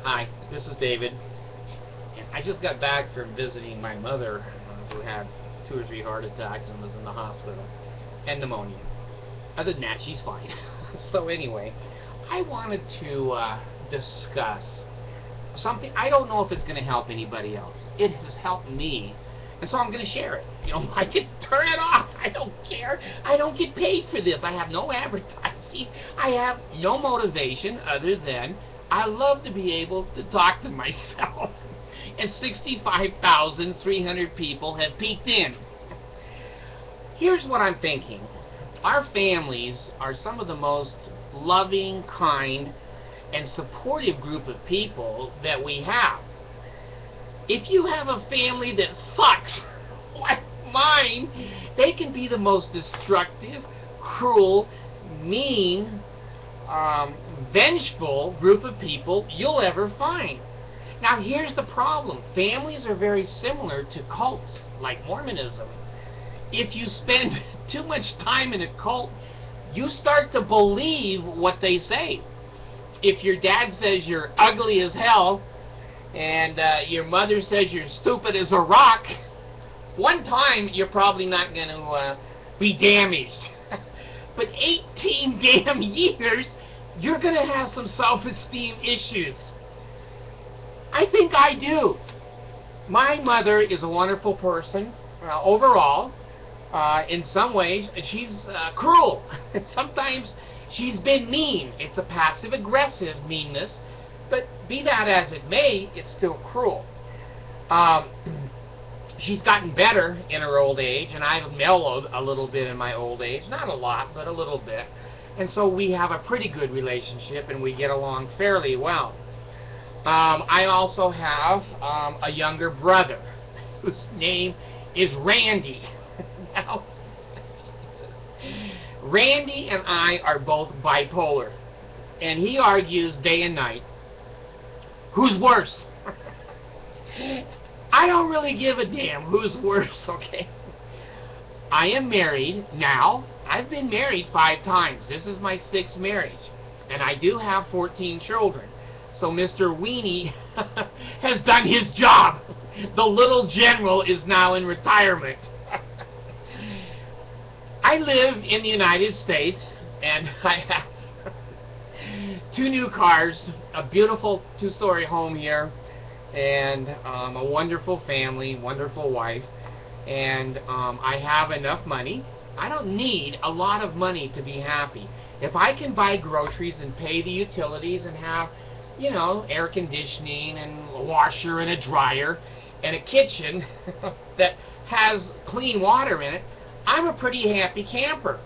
Hi, this is David, and I just got back from visiting my mother, who had 2 or 3 heart attacks and was in the hospital, and pneumonia. Other than that, she's fine. So anyway, I wanted to discuss something. I don't know if it's going to help anybody else. It has helped me, and so I'm going to share it. You know, I can turn it off. I don't care. I don't get paid for this. I have no advertising. I have no motivation other than I love to be able to talk to myself. And 65,300 people have peeked in. Here's what I'm thinking. Our families are some of the most loving, kind, and supportive group of people that we have. If you have a family that sucks, like mine, they can be the most destructive, cruel, mean, vengeful group of people you'll ever find. Now here's the problem. Families are very similar to cults, like Mormonism. If you spend too much time in a cult, you start to believe what they say. If your dad says you're ugly as hell, and your mother says you're stupid as a rock, one time you're probably not going to be damaged. But 18 damn years, you're going to have some self-esteem issues. I think I do. My mother is a wonderful person overall. In some ways, she's cruel. Sometimes she's been mean. It's a passive-aggressive meanness, but be that as it may, it's still cruel. She's gotten better in her old age, and I've mellowed a little bit in my old age. Not a lot, but a little bit. And so we have a pretty good relationship, and we get along fairly well. I also have a younger brother whose name is Randy. Now, Randy and I are both bipolar, and he argues day and night. Who's worse? I don't really give a damn who's worse, okay? I am married now. I've been married 5 times. This is my 6th marriage, and I do have 14 children. So Mr. Weenie has done his job. The little general is now in retirement. I live in the United States, and I have 2 new cars, a beautiful 2-story home here, and a wonderful family, wonderful wife, and I have enough money. I don't need a lot of money to be happy. If I can buy groceries and pay the utilities and have, you know, air conditioning and a washer and a dryer and a kitchen that has clean water in it, I'm a pretty happy camper.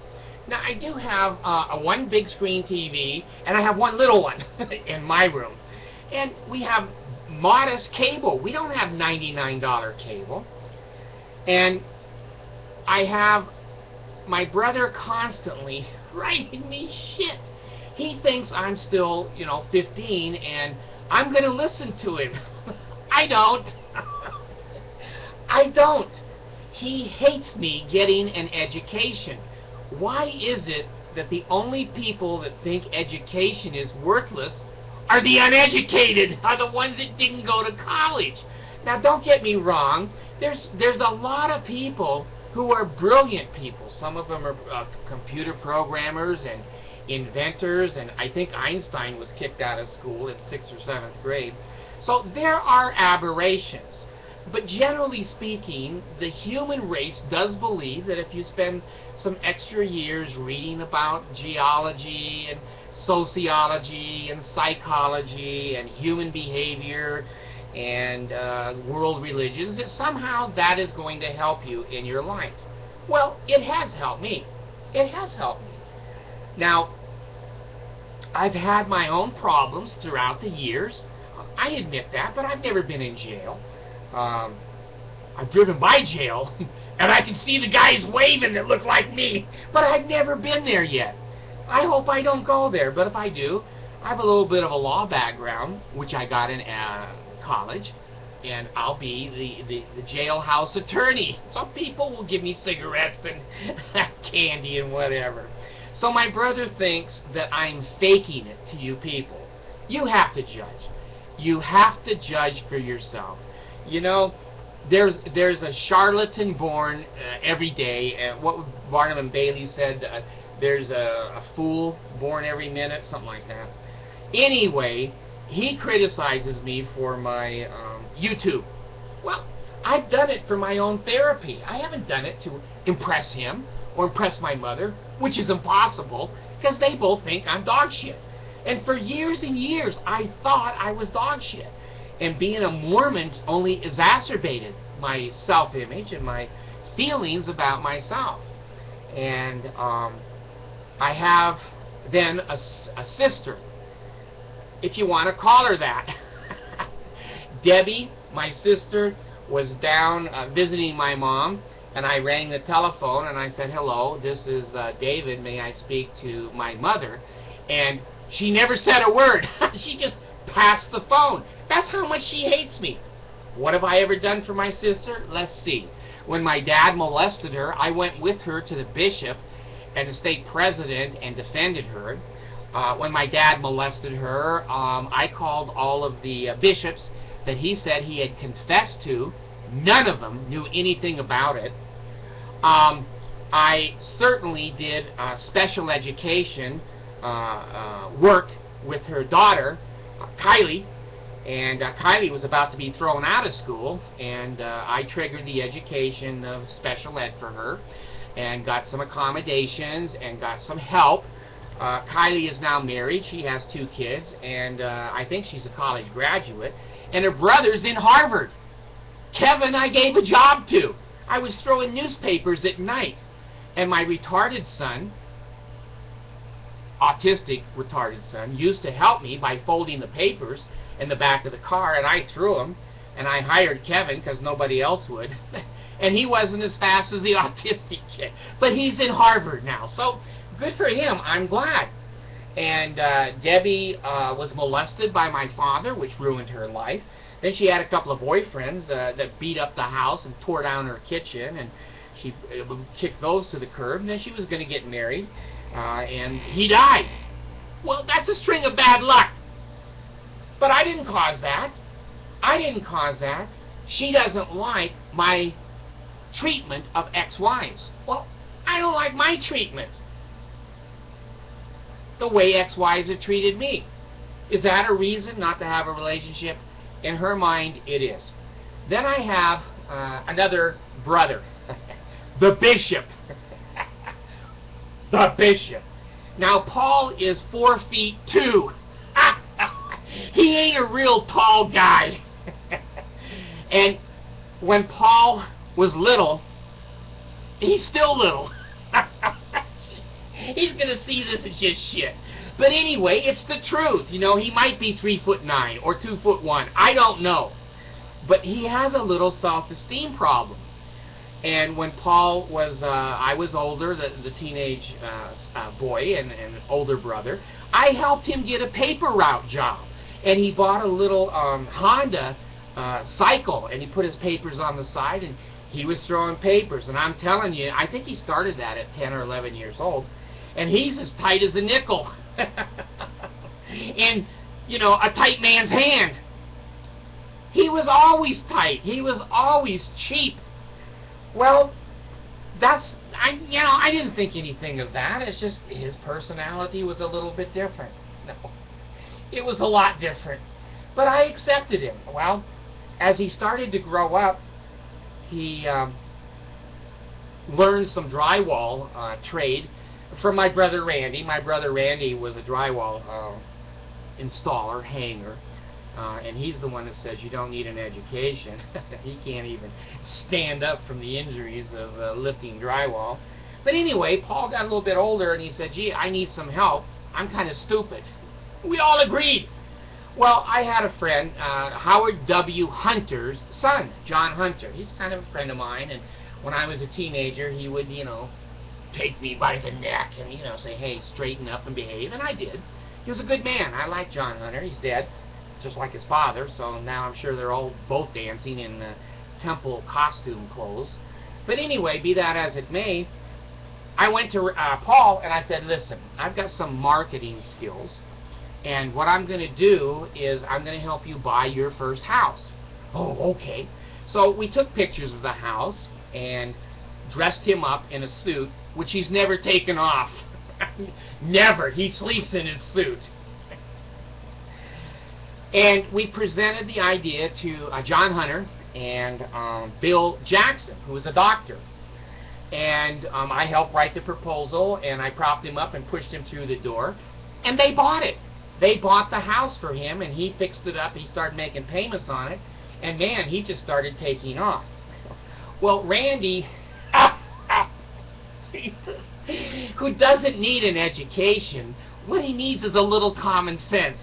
Now, I do have a 1 big screen TV, and I have 1 little one in my room. And we have modest cable. We don't have $99 cable. And I have my brother constantly writing me shit. He thinks I'm still, you know, 15, and I'm going to listen to him. I don't. I don't. He hates me getting an education. Why is it that the only people that think education is worthless are the uneducated, are the ones that didn't go to college? Now, don't get me wrong. There's a lot of people who are brilliant people. Some of them are computer programmers and inventors, and I think Einstein was kicked out of school at 6th or 7th grade. So there are aberrations. But generally speaking, the human race does believe that if you spend some extra years reading about geology and sociology and psychology and human behavior and world religions, that somehow that is going to help you in your life. Well, it has helped me. It has helped me. Now, I've had my own problems throughout the years. I admit that, but I've never been in jail. I've driven by jail, and I can see the guys waving that look like me, but I've never been there yet. I hope I don't go there, but if I do, I have a little bit of a law background, which I got in college, and I'll be the jailhouse attorney. Some people will give me cigarettes and candy and whatever. So my brother thinks that I'm faking it to you people. You have to judge. You have to judge for yourself. You know, there's a charlatan born every day. What Barnum and Bailey said, there's a fool born every minute, something like that. Anyway, he criticizes me for my YouTube. Well, I've done it for my own therapy. I haven't done it to impress him or impress my mother, which is impossible, because they both think I'm dog shit. And for years and years, I thought I was dog shit. And being a Mormon only exacerbated my self-image and my feelings about myself. And I have then a sister, if you want to call her that. Debbie, my sister, was down visiting my mom, and I rang the telephone and I said, hello, this is David, may I speak to my mother? And she never said a word. She just passed the phone. That's how much she hates me. What have I ever done for my sister? Let's see. When my dad molested her, I went with her to the bishop and the stake president and defended her. When my dad molested her, I called all of the bishops that he said he had confessed to. None of them knew anything about it. I certainly did special education work with her daughter, Kylie, and Kylie was about to be thrown out of school, and I triggered the education of special ed for her and got some accommodations and got some help. Kylie is now married. She has 2 kids, and I think she's a college graduate, and her brother's in Harvard. Kevin I gave a job to. I was throwing newspapers at night, and my retarded son, autistic retarded son, used to help me by folding the papers in the back of the car, and I threw them, and I hired Kevin because nobody else would. And he wasn't as fast as the autistic kid, but he's in Harvard now, so good for him. I'm glad. And Debbie was molested by my father, which ruined her life. Then she had a couple of boyfriends that beat up the house and tore down her kitchen, and she kicked those to the curb. And then she was going to get married, and he died. Well, that's a string of bad luck. But I didn't cause that. I didn't cause that. She doesn't like my treatment of ex-wives. Well, I don't like my treatment the way ex-wives have treated me. Is that a reason not to have a relationship? In her mind, it is. Then I have another brother, the bishop. The bishop. Now, Paul is 4'2". He ain't a real tall guy. And when Paul was little, he's still little. He's going to see this as just shit. But anyway, it's the truth. You know, he might be 3'9" or 2'1". I don't know. But he has a little self-esteem problem. And when Paul was, I was older, the teenage boy and older brother, I helped him get a paper route job. And he bought a little Honda cycle, and he put his papers on the side, and he was throwing papers. And I'm telling you, I think he started that at 10 or 11 years old. And he's as tight as a nickel. In, you know, a tight man's hand. He was always tight. He was always cheap. Well, I didn't think anything of that. It's just his personality was a little bit different. No, it was a lot different. But I accepted him. Well, as he started to grow up, he learned some drywall trade from my brother Randy. My brother Randy was a drywall installer, hanger. And he's the one that says you don't need an education. He can't even stand up from the injuries of lifting drywall. But anyway, Paul got a little bit older, and he said, gee, I need some help. I'm kind of stupid. We all agreed. Well, I had a friend, Howard W. Hunter's son, John Hunter. He's kind of a friend of mine, and when I was a teenager, he would, you know, take me by the neck and, you know, say, hey, straighten up and behave, and I did. He was a good man. I like John Hunter. He's dead, just like his father, so now I'm sure they're all both dancing in temple costume clothes. But anyway, be that as it may, I went to Paul and I said, listen, I've got some marketing skills, And what I'm going to do is I'm going to help you buy your first house. Oh, okay. So we took pictures of the house and dressed him up in a suit, which he's never taken off. Never. He sleeps in his suit. And we presented the idea to John Hunter and Bill Jackson, who was a doctor. And I helped write the proposal, and I propped him up and pushed him through the door. And they bought it. They bought the house for him, and he fixed it up. He started making payments on it. And man, he just started taking off. Well, Randy, Jesus, who doesn't need an education, what he needs is a little common sense.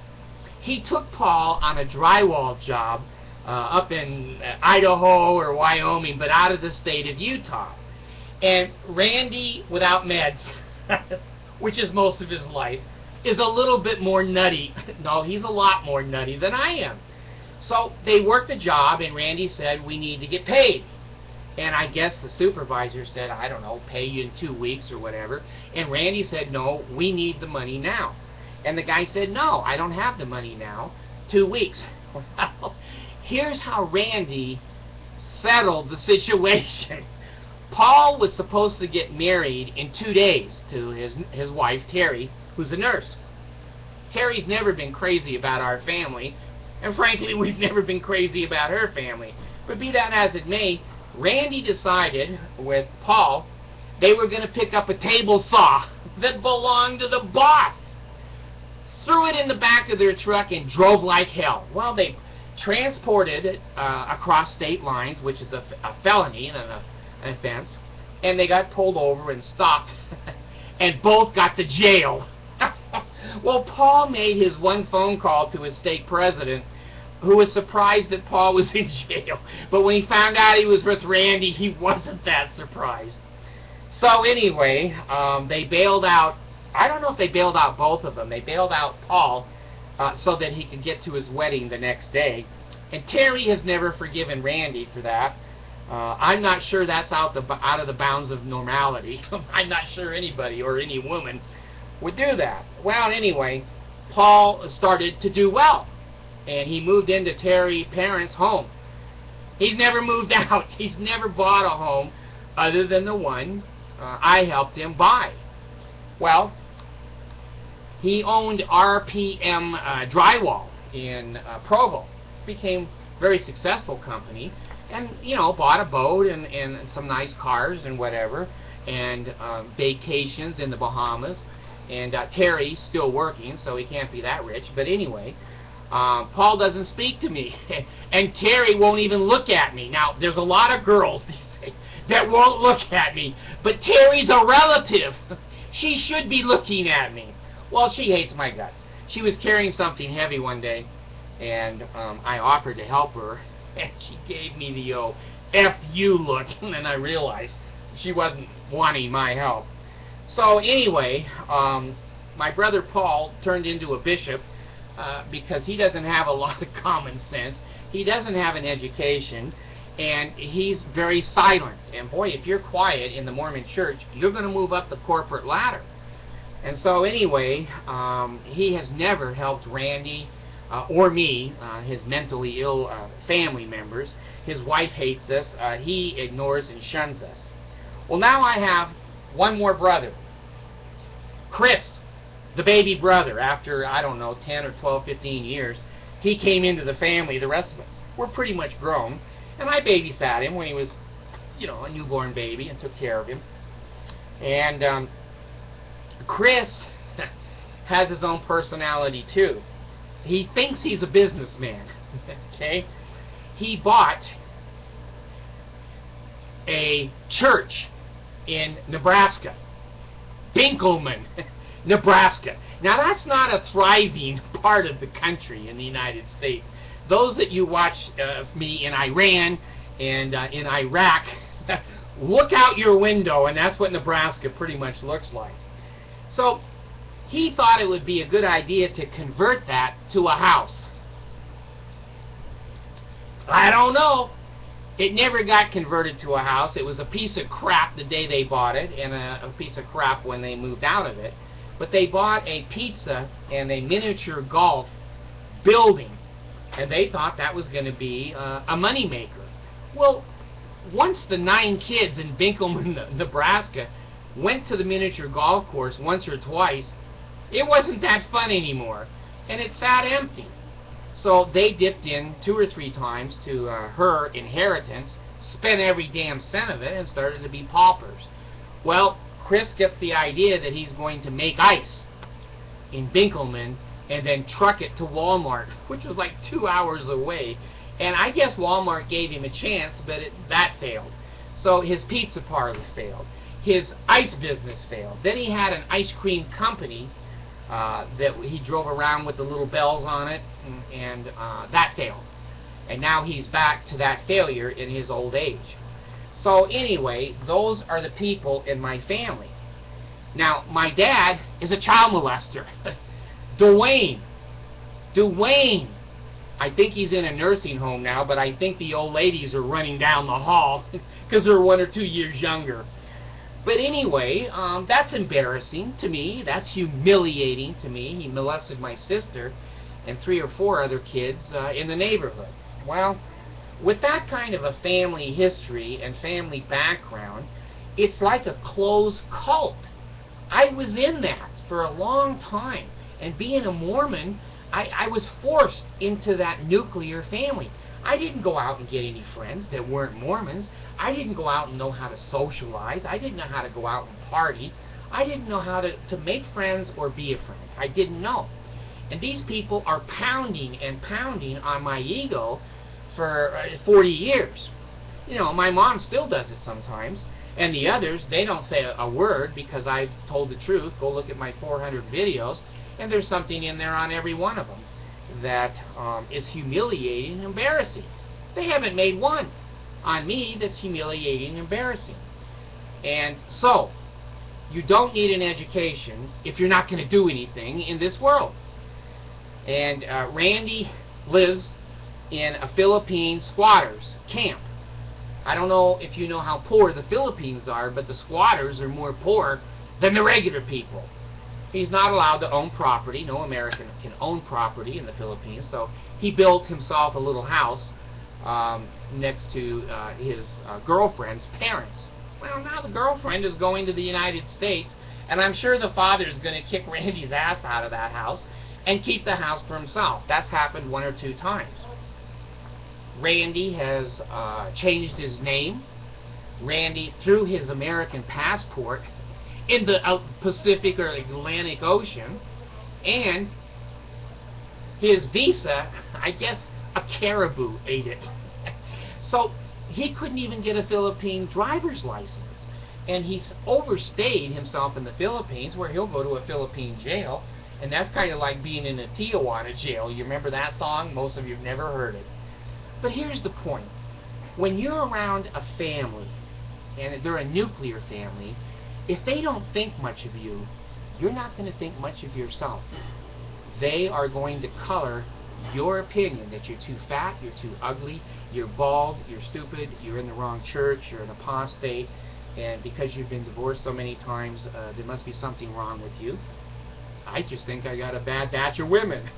He took Paul on a drywall job up in Idaho or Wyoming, but out of the state of Utah. And Randy, without meds, which is most of his life, is a little bit more nutty. No, he's a lot more nutty than I am. So they worked the job, and Randy said, we need to get paid. And I guess the supervisor said, I don't know, pay you in 2 weeks or whatever. And Randy said, no, we need the money now. And the guy said, no, I don't have the money now. 2 weeks. Well, here's how Randy settled the situation. Paul was supposed to get married in 2 days to his wife, Terry, who's a nurse. Terry's never been crazy about our family, and frankly, we've never been crazy about her family. But be that as it may, Randy decided with Paul they were going to pick up a table saw that belonged to the boss, threw it in the back of their truck, and drove like hell. Well, they transported it across state lines, which is a felony and an offense, and they got pulled over and stopped, and both got to jail. Well, Paul made his one phone call to his state president, who was surprised that Paul was in jail. But when he found out he was with Randy, he wasn't that surprised. So anyway, they bailed out, I don't know if they bailed out both of them. They bailed out Paul so that he could get to his wedding the next day. And Terry has never forgiven Randy for that. I'm not sure that's out of the bounds of normality. I'm not sure anybody or any woman would do that. Well, anyway, Paul started to do well, and he moved into Terry's parents' home. He's never moved out. He's never bought a home other than the one I helped him buy. Well, he owned RPM Drywall in Provo. Became a very successful company, and you know, bought a boat and some nice cars and whatever, and vacations in the Bahamas. And Terry's still working, so he can't be that rich. But anyway, Paul doesn't speak to me, and Terry won't even look at me. Now, there's a lot of girls these days that won't look at me, but Terry's a relative. She should be looking at me. Well, she hates my guts. She was carrying something heavy one day, and I offered to help her, and she gave me the F you look, and then I realized she wasn't wanting my help. So anyway, my brother Paul turned into a bishop because he doesn't have a lot of common sense. He doesn't have an education, and he's very silent. And boy, if you're quiet in the Mormon church, you're going to move up the corporate ladder. And so anyway, he has never helped Randy or me, his mentally ill family members. His wife hates us. He ignores and shuns us. Well, now I have one more brother, Chris, the baby brother. After, I don't know, 10 or 12, 15 years, he came into the family. The rest of us were pretty much grown, and I babysat him when he was, you know, a newborn baby, and took care of him. And Chris has his own personality too. He thinks he's a businessman. Okay, he bought a church in Nebraska, Dinkelman, Nebraska. Now, that's not a thriving part of the country in the United States. Those that you watch me in Iran and in Iraq, look out your window, and that's what Nebraska pretty much looks like. So he thought it would be a good idea to convert that to a house. I don't know. It never got converted to a house. It was a piece of crap the day they bought it, and a piece of crap when they moved out of it. but they bought a pizza and a miniature golf building, and they thought that was going to be a moneymaker. Well, once the 9 kids in Binkelman, Nebraska, went to the miniature golf course once or twice, it wasn't that fun anymore, and it sat empty. So they dipped in 2 or 3 times to her inheritance, spent every damn cent of it, and started to be paupers. Well, Chris gets the idea that he's going to make ice in Binkelman and then truck it to Walmart, which was like 2 hours away. And I guess Walmart gave him a chance, but that failed. So his pizza parlor failed. His ice business failed. Then he had an ice cream company that he drove around with the little bells on it, and that failed. And now he's back to that failure in his old age. So anyway, those are the people in my family. Now, my dad is a child molester. Dwayne. I think he's in a nursing home now, but I think the old ladies are running down the hall because they're 1 or 2 years younger. But anyway, that's embarrassing to me. That's humiliating to me. He molested my sister and 3 or 4 other kids in the neighborhood. Well, with that kind of a family history and family background, it's like a closed cult. I was in that for a long time. And being a Mormon, I was forced into that nuclear family. I didn't go out and get any friends that weren't Mormons. I didn't go out and know how to socialize. I didn't know how to go out and party. I didn't know how to make friends or be a friend. I didn't know. And these people are pounding and pounding on my ego for 40 years. You know, my mom still does it sometimes. And the others, they don't say a word because I've told the truth. Go look at my 400 videos. And there's something in there on every one of them that is humiliating and embarrassing. They haven't made one on me that's humiliating and embarrassing. And so, you don't need an education if you're not going to do anything in this world. And Randy lives in a Philippine squatters camp. I don't know if you know how poor the Philippines are, but the squatters are more poor than the regular people. He's not allowed to own property. No American can own property in the Philippines. So he built himself a little house next to his girlfriend's parents. Well, now the girlfriend is going to the United States, and I'm sure the father is going to kick Randy's ass out of that house and keep the house for himself. That's happened 1 or 2 times. Randy has changed his name. Randy, through his American passport, in the Pacific or Atlantic Ocean, and his visa, I guess a caribou ate it. So he couldn't even get a Philippine driver's license, and he's overstayed himself in the Philippines, where he'll go to a Philippine jail, and that's kind of like being in a Tijuana jail. You remember that song? Most of you have never heard it. But here's the point. When you're around a family, and they're a nuclear family, if they don't think much of you, you're not going to think much of yourself. They are going to color your opinion that you're too fat, you're too ugly, you're bald, you're stupid, you're in the wrong church, you're an apostate, and because you've been divorced so many times, there must be something wrong with you. I just think I got a bad batch of women.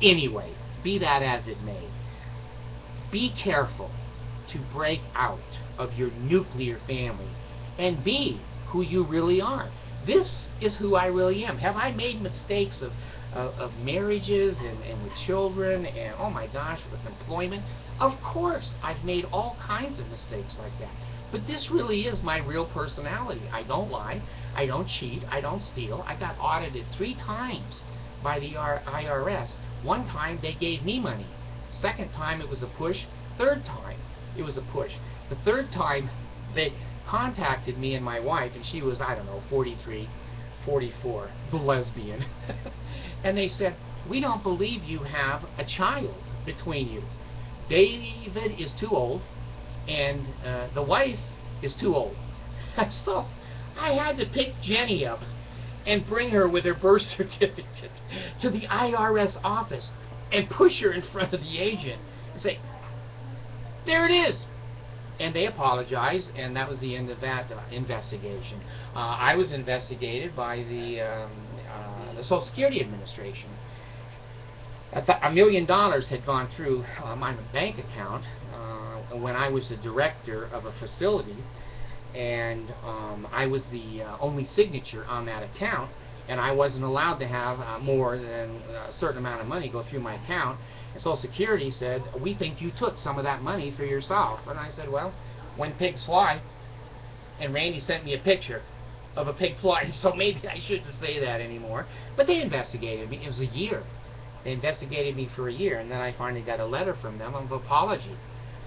Anyway, be that as it may, be careful to break out of your nuclear family and be who you really are. This is who I really am. Have I made mistakes of marriages and with children and, oh my gosh, with employment? Of course, I've made all kinds of mistakes like that. But this really is my real personality. I don't lie. I don't cheat. I don't steal. I got audited 3 times by the IRS. 1 time they gave me money. 2nd time it was a push. 3rd time it was a push. The 3rd time they contacted me and my wife, and she was, I don't know, 43, 44, the lesbian. And they said, we don't believe you have a child between you. David is too old, and the wife is too old. So I had to pick Jenny up and bring her with her birth certificate to the IRS office and push her in front of the agent and say, there it is. And they apologized, and that was the end of that investigation. I was investigated by the Social Security Administration. $1 million had gone through my bank account when I was the director of a facility, and I was the only signature on that account, and I wasn't allowed to have more than a certain amount of money go through my account. And Social Security said, "We think you took some of that money for yourself." And I said, "Well, when pigs fly," and Randy sent me a picture of a pig flying, so maybe I shouldn't say that anymore. But they investigated me. It was a year. They investigated me for a year, and then I finally got a letter from them of apology.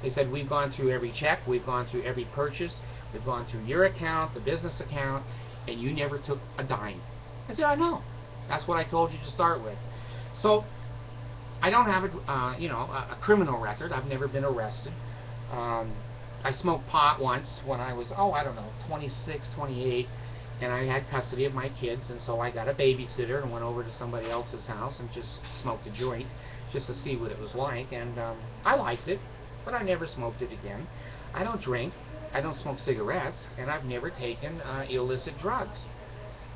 They said, "We've gone through every check, we've gone through every purchase, we've gone through your account, the business account, and you never took a dime." I said, "I know. That's what I told you to start with." So I don't have a criminal record. I've never been arrested. I smoked pot once when I was, 26, 28, and I had custody of my kids, and so I got a babysitter and went over to somebody else's house and just smoked a joint just to see what it was like, and I liked it, but I never smoked it again. I don't drink, I don't smoke cigarettes, and I've never taken illicit drugs.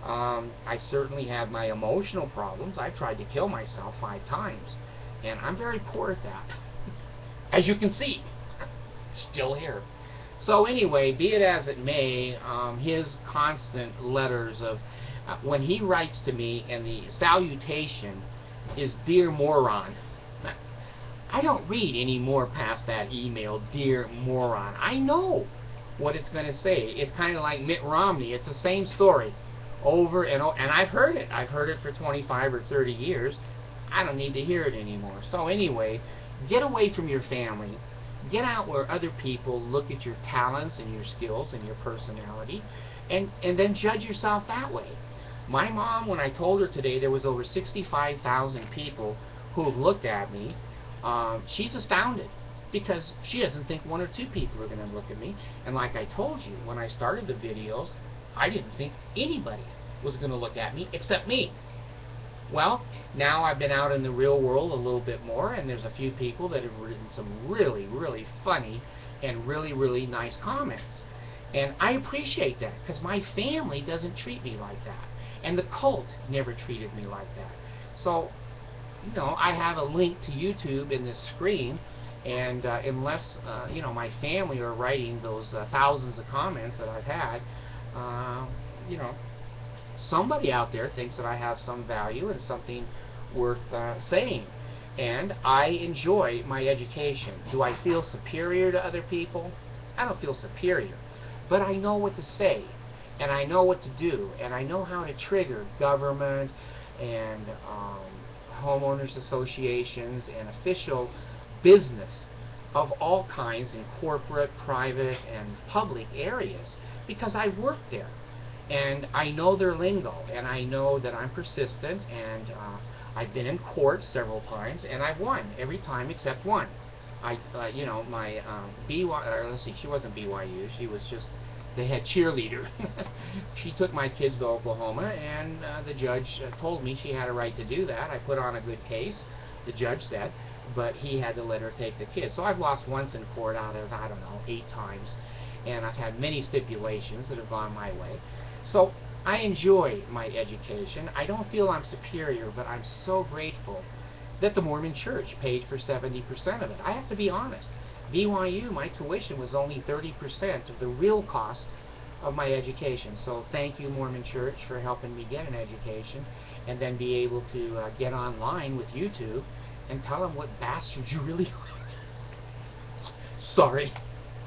I've certainly had my emotional problems. I've tried to kill myself 5 times, and I'm very poor at that. As you can see, still here. So anyway, be it as it may, his constant letters of, when he writes to me, and the salutation is "Dear Moron," I don't read any more past that email, "Dear Moron." I know what it's going to say. It's kind of like Mitt Romney. It's the same story over and over, and I've heard it. I've heard it for 25 or 30 years. I don't need to hear it anymore. So anyway, get away from your family. Get out where other people look at your talents and your skills and your personality, and then judge yourself that way. My mom, when I told her today there was over 65,000 people who have looked at me, she's astounded, because she doesn't think 1 or 2 people are going to look at me. And like I told you, when I started the videos, I didn't think anybody was going to look at me except me. Well, now I've been out in the real world a little bit more, and there's a few people that have written some really, really funny and really, really nice comments. And I appreciate that, because my family doesn't treat me like that. And the cult never treated me like that. So, I have a link to YouTube in this screen, and unless, my family are writing those thousands of comments that I've had, somebody out there thinks that I have some value and something worth saying. And I enjoy my education. Do I feel superior to other people? I don't feel superior. But I know what to say, and I know what to do, and I know how to trigger government and homeowners associations and official business of all kinds in corporate, private, and public areas, because I've worked there. And I know their lingo, and I know that I'm persistent, and I've been in court several times, and I've won every time except one. My let's see, she wasn't BYU, she was just the head cheerleader. She took my kids to Oklahoma, and the judge told me she had a right to do that. I put on a good case, the judge said, but he had to let her take the kids. So I've lost once in court out of, 8 times, and I've had many stipulations that have gone my way. So I enjoy my education. I don't feel I'm superior, but I'm so grateful that the Mormon Church paid for 70% of it. I have to be honest. BYU, my tuition was only 30% of the real cost of my education. So thank you, Mormon Church, for helping me get an education, and then be able to get online with YouTube and tell them what bastards you really are. Sorry.